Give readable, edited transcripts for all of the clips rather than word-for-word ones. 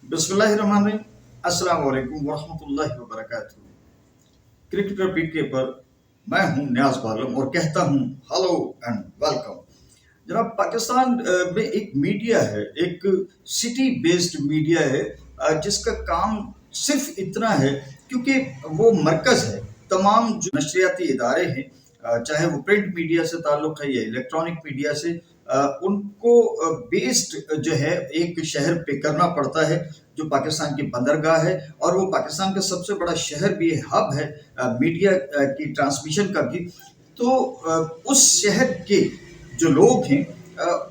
बिस्मिल्लाहिर्रहमानिर्रहीम। अस्सलाम वालेकुम वरहमतुल्लाहि वबरकातुहू। क्रिकेटर पीके पर मैं हूं न्याज बालम और कहता हूं हेलो एंड वेलकम। जनाब, पाकिस्तान में एक मीडिया है, एक सिटी बेस्ड मीडिया है, जिसका काम सिर्फ इतना है क्योंकि वो मरकज़ है। तमाम जो नशरियाती इदारे हैं, चाहे वो प्रिंट मीडिया से ताल्लुक़ है या इलेक्ट्रॉनिक मीडिया से, उनको बेस्ड जो है एक शहर पे करना पड़ता है जो पाकिस्तान की बंदरगाह है, और वो पाकिस्तान का सबसे बड़ा शहर भी है, हब है मीडिया की ट्रांसमिशन का भी। तो उस शहर के जो लोग हैं,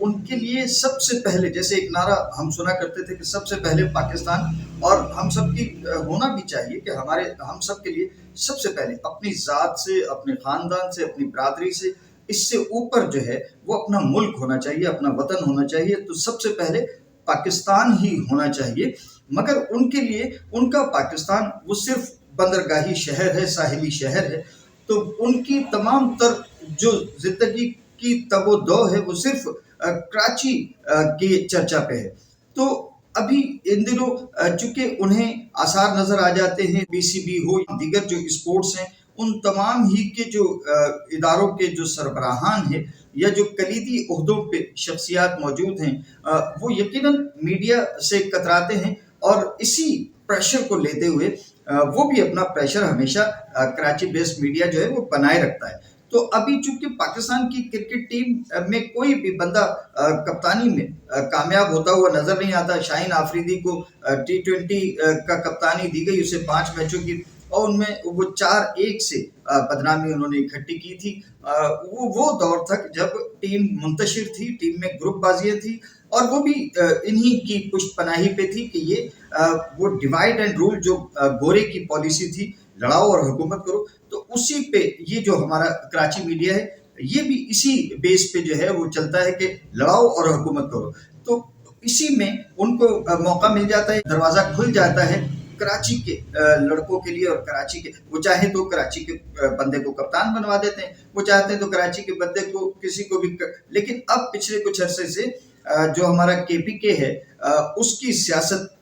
उनके लिए सबसे पहले, जैसे एक नारा हम सुना करते थे कि सबसे पहले पाकिस्तान, और हम सब की होना भी चाहिए कि हम सब के लिए सबसे पहले अपनी ज़ात से, अपने ख़ानदान से, अपनी बरादरी से, इससे ऊपर जो है वो अपना मुल्क होना चाहिए, अपना वतन होना चाहिए। तो सबसे पहले पाकिस्तान ही होना चाहिए। मगर उनके लिए उनका पाकिस्तान वो सिर्फ बंदरगाही शहर है, साहिली शहर है। तो उनकी तमाम तर जो जिंदगी की तगो-दो है वो सिर्फ कराची की चर्चा पे है। तो अभी इन दिनों चूंकि उन्हें आसार नजर आ जाते हैं, बीसीबी हो या दीगर जो स्पोर्ट्स हैं, उन तमाम ही के जो इदारों के जो सरबराहान हैं या जो कलीदी ओहदों पे शख्सियात मौजूद हैं, वो यकीनन मीडिया से कतराते हैं, और इसी प्रेशर को लेते हुए वो भी अपना प्रेशर हमेशा कराची बेस्ड मीडिया जो है वो बनाए रखता है। तो अभी चूंकि पाकिस्तान की क्रिकेट टीम में कोई भी बंदा कप्तानी में कामयाब होता हुआ नजर नहीं आता। शाहीन आफरीदी को T20 का कप्तानी दी गई, उसे 5 मैचों की, और उनमें वो 4-1 से बदनामी उन्होंने इकट्ठी की थी। वो दौर था जब टीम मुंतशिर थी, टीम में ग्रुप बाजियां थी, और वो भी इन्हीं की पुष्ट पनाही पे थी कि ये वो डिवाइड एंड रूल जो गोरे की पॉलिसी थी, लड़ाओ और हुकूमत करो। तो उसी पे ये जो हमारा कराची मीडिया है, ये भी इसी बेस पे जो है वो चलता है कि लड़ाओ और हुकूमत करो। तो इसी में उनको मौका मिल जाता है, दरवाज़ा खुल जाता है कराची के लड़कों के लिए, और कराची के वो चाहे तो कराची के बंदे को कप्तान बनवा देते हैं, वो चाहते हैं तो कराची के बंदे को किसी को भी लेकिन अब पिछले कुछ अरसे से जो हमारा KPK है, उसकी सियासत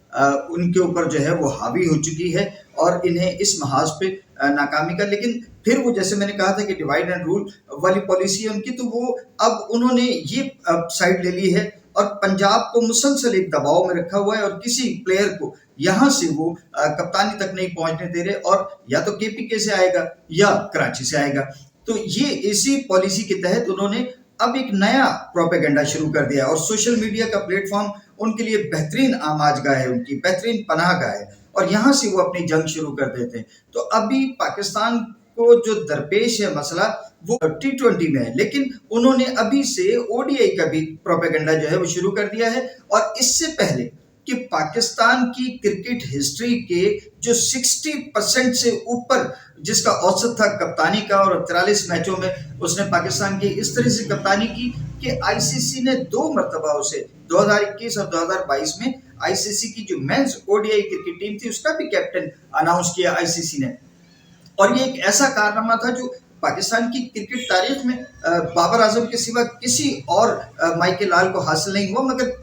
उनके ऊपर जो है वो हावी हो चुकी है, और इन्हें इस महाज पे नाकामी का, लेकिन फिर वो जैसे मैंने कहा था कि डिवाइड एंड रूल वाली पॉलिसी है उनकी, तो वो अब उन्होंने ये साइड ले ली है और पंजाब को मुसलसल एक दबाव में रखा हुआ है, और किसी प्लेयर को यहाँ से वो कप्तानी तक नहीं पहुंचने दे रहे, और या तो KPK से आएगा या कराची से आएगा। तो ये इसी पॉलिसी के तहत उन्होंने अब एक नया प्रोपेगेंडा शुरू कर दिया, और सोशल मीडिया का प्लेटफॉर्म उनके लिए बेहतरीन आमाजगाह है, उनकी बेहतरीन पनाहगाह है, और यहाँ से वो अपनी जंग शुरू कर देते हैं। तो अभी पाकिस्तान को जो दरपेश है मसला वो T20 में है, लेकिन उन्होंने अभी से ODI का भी प्रोपेगेंडा जो है वो शुरू कर दिया है। और इससे पहले कि पाकिस्तान की क्रिकेट हिस्ट्री के जो 60% से ऊपर जिसका औसत था कप्तानी का, और 43 मैचों में उसने पाकिस्तान की इस तरह से कप्तानी की कि ICC ने 2 मरतबा उसे 2021 और 2022 में ICC की जो मेंस ODI क्रिकेट टीम थी उसका भी कैप्टन अनाउंस किया ICC ने। और ये एक ऐसा कारनामा था जो पाकिस्तान की क्रिकेट तारीख में बाबर आजम के सिवा किसी और माइके लाल को हासिल नहीं हुआ। मगर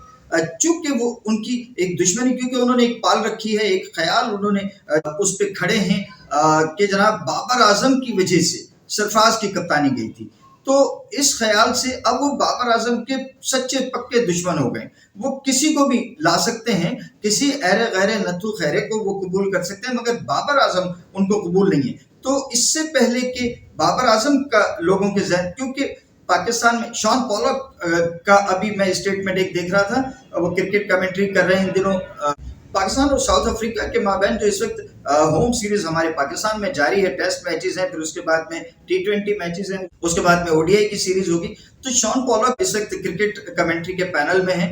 चूंकि वो उनकी एक दुश्मनी, क्योंकि उन्होंने एक पाल रखी है, एक ख्याल उन्होंने उस पर खड़े हैं कि जनाब बाबर आजम की वजह से सरफराज की कप्तानी गई थी। तो इस ख्याल से अब वो बाबर आजम के सच्चे पक्के दुश्मन हो गए। वो किसी को भी ला सकते हैं, किसी ऐरे गैरे नथु खैरे को वो कबूल कर सकते हैं, मगर बाबर आजम उनको कबूल नहीं है। तो इससे पहले कि बाबर आजम का लोगों के जहन, क्योंकि पाकिस्तान में शॉन पॉलक का अभी मैं स्टेटमेंट एक देख रहा था, वो क्रिकेट कमेंट्री कर रहे हैं इन दिनों पाकिस्तान और साउथ अफ्रीका के माबैन जो इस वक्त होम सीरीज हमारे पाकिस्तान में जारी है। टेस्ट मैचेस हैं, फिर उसके बाद में T20 मैचेस हैं, उसके बाद में ODI की सीरीज होगी। तो शॉन पॉलक इस वक्त क्रिकेट कमेंट्री के पैनल में है।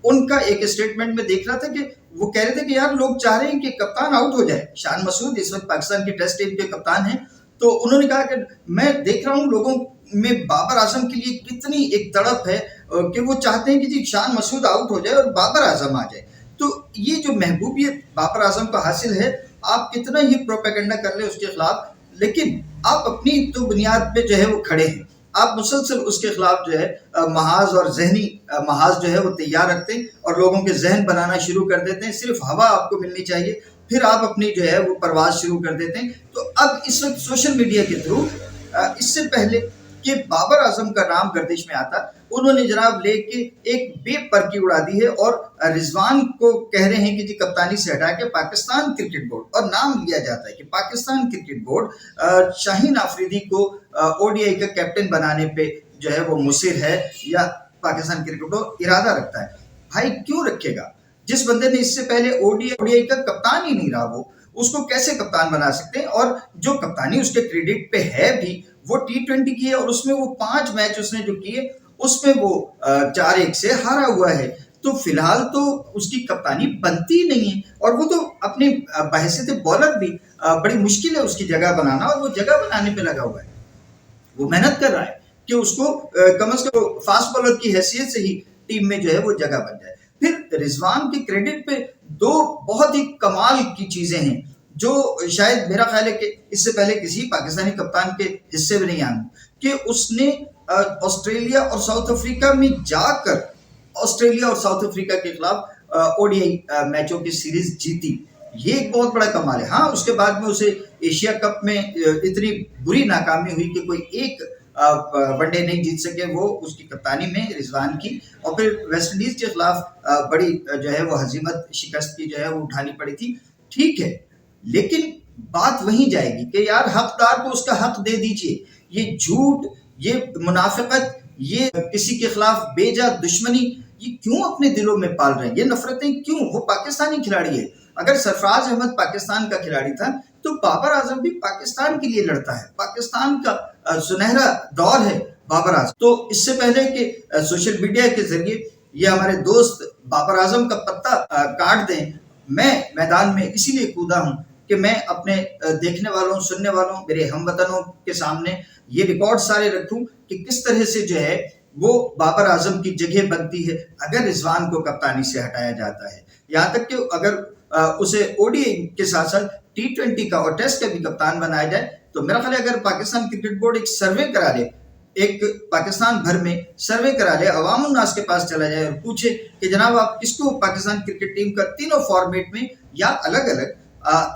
उनका एक स्टेटमेंट में देख रहा था कि वो कह रहे थे कि यार लोग चाह रहे हैं कि कप्तान आउट हो जाए। शान मसूद इस वक्त पाकिस्तान की टेस्ट टीम के कप्तान हैं। तो उन्होंने कहा कि मैं देख रहा हूँ लोगों में बाबर आजम के लिए कितनी एक तड़प है कि वो चाहते हैं कि जी शान मसूद आउट हो जाए और बाबर आजम आ जाए। तो ये जो महबूबियत बाबर आजम को हासिल है, आप कितना ही प्रोपेगेंडा कर ले उसके खिलाफ, लेकिन आप अपनी तो बुनियाद पे जो है वो खड़े हैं। آپ مسلسل اس کے خلاف جو ہے محاذ اور ذہنی محاذ جو ہے وہ تیار رکھتے ہیں اور لوگوں کے ذہن بنانا شروع کر دیتے ہیں. صرف ہوا آپ کو ملنی چاہیے, پھر آپ اپنی جو ہے وہ پرواز شروع کر دیتے ہیں. تو اب اس وقت سوشل میڈیا کے تھرو اس سے پہلے کہ بابر اعظم کا نام گردش میں آتا, انہوں نے جناب لے کے ایک بے پرکی اڑا دی ہے اور رضوان کو کہہ رہے ہیں کہ جی کپتانی سے ہٹا کے پاکستان کرکٹ بورڈ, اور نام لیا جاتا ہے کہ پاکستان کرکٹ بورڈ شاہین آفریدی کو او ڈی آئی کا کیپٹن بنانے پہ جو ہے وہ مصر ہے یا پاکستان کرکٹ بورڈ ارادہ رکھتا ہے. بھائی کیوں رکھے گا؟ جس بندے نے اس سے پہلے او ڈی آئی کا کپتان ہی نہیں رہا, وہ اس کو کیسے کپتان بنا سکتے ہیں؟ اور جو کپتانی اس کے کریڈٹ پہ ہے بھی وہ T20 کی ہے, اور اس میں وہ 5 میچ اس نے جو کیے اس میں وہ 4-1 سے ہارا ہوا ہے. تو فی الحال تو اس کی کپتانی بنتی نہیں ہے, اور وہ تو اپنی بحیثیت بولر بھی بڑی مشکل ہے اس کی جگہ بنانا, اور وہ جگہ بنانے پہ لگا ہوا ہے. وہ محنت کر رہا ہے کہ اس کو کم از کم فاسٹ بالر کی حیثیت سے ہی ٹیم میں جو ہے وہ جگہ بن جائے. پھر رضوان کے کریڈٹ پہ 2 بہت ہی کمال کی چیزیں ہیں جو شاید میرا خیال ہے کہ اس سے پہلے کسی پاکستانی کپتان کے حصے میں نہیں آئیں, کہ اس نے آسٹریلیا اور ساؤتھ افریقہ میں جا کر آسٹریلیا اور ساؤتھ افریقہ کے خلاف او ڈی آئی میچوں کی سیریز جیتی. یہ ایک بہت بڑا کمال ہے. ہاں اس کے بعد میں اسے ایشیا کپ میں اتنی بری ناکامی ہوئی کہ کوئی ایک ون ڈے نہیں جیت سکے, وہ اس کی کپتانی میں رضوان کی, اور پھر ویسٹ انڈیز کے خلاف بڑی جو ہے وہ ہزیمت شکست کی جو ہے وہ اٹھانی پڑی تھی. ٹھیک ہے, لیکن بات وہیں جائے گی کہ یار حقدار کو اس کا حق دے دیجئے. یہ جھوٹ, یہ منافقت, یہ کسی کے خلاف بے جا دشمنی, یہ کیوں اپنے دلوں میں پال رہے ہیں؟ یہ نفرتیں کیوں؟ وہ پاکستانی کھلاڑی ہے. اگر سرفراز احمد پاکستان کا کھلاڑی تھا تو بابر اعظم بھی پاکستان کے لیے لڑتا ہے. پاکستان کا سنہرا دور ہے بابر اعظم. تو اس سے پہلے کہ سوشل میڈیا کے ذریعے یہ ہمارے دوست بابر اعظم کا پتہ کاٹ دیں, میں میدان میں اسی لیے کودا ہوں کہ میں اپنے دیکھنے والوں, سننے والوں, میرے ہم وطنوں کے سامنے یہ ریکارڈ سارے رکھوں کہ کس طرح سے جو ہے وہ بابر اعظم کی جگہ بنتی ہے اگر رضوان کو کپتانی سے ہٹایا جاتا ہے. یہاں تک کہ اگر اسے او ڈی آئی کے ساتھ ساتھ T20 کا اور ٹیسٹ کا بھی کپتان بنایا جائے, تو میرا خیال ہے اگر پاکستان کرکٹ بورڈ ایک سروے کرا لے, ایک پاکستان بھر میں سروے کرا لے, عوام الناس کے پاس چلا جائے اور پوچھے کہ جناب آپ کس کو پاکستان کرکٹ ٹیم کا تینوں فارمیٹ میں یا الگ الگ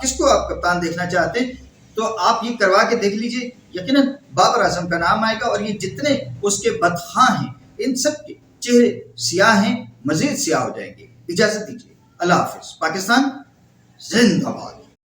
کس کو آپ کپتان دیکھنا چاہتے ہیں, تو آپ یہ کروا کے دیکھ لیجئے, یقیناً بابر اعظم کا نام آئے گا. اور یہ جتنے اس کے بدخواہ ہیں ان سب کے چہرے سیاہ ہیں, مزید سیاہ ہو جائیں گے. اجازت دیجیے, اللہ حافظ. پاکستان زندہ باد.